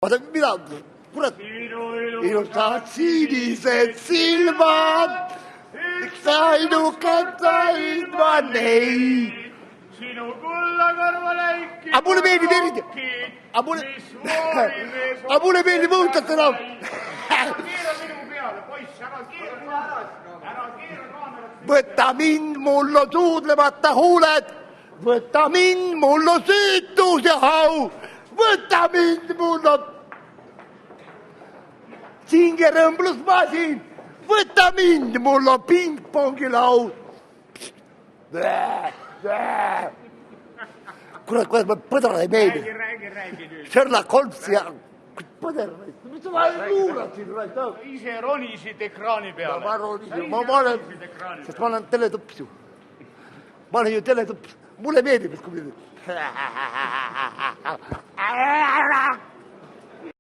Oota, mina, kurat, ilusad sinised silmad, miks ainukad said ma neid. Sinu kulla kõrvaläiki aga mulle meeldib eriti, aga mulle meeldib õhutada enam. Keera minu peale, poiss, ära keera kaamerat. Võta mind, mul on suudlemata huuled, võta mind, mul on süütus ja hau, võta mind, mul on singerõmblusmasin, võta mind, mul on pingpongilaud. Kurat, kuidas ma põdrad ei meeldi. Räägi nüüd. Sherlock Holmes ja põdrad. Mis sa vaja luurad siin? Ise ronisid ekraani peale. Ma olen, sest ma olen teletups ju. Ma olen ju teletups. Mulle meeldib, et kui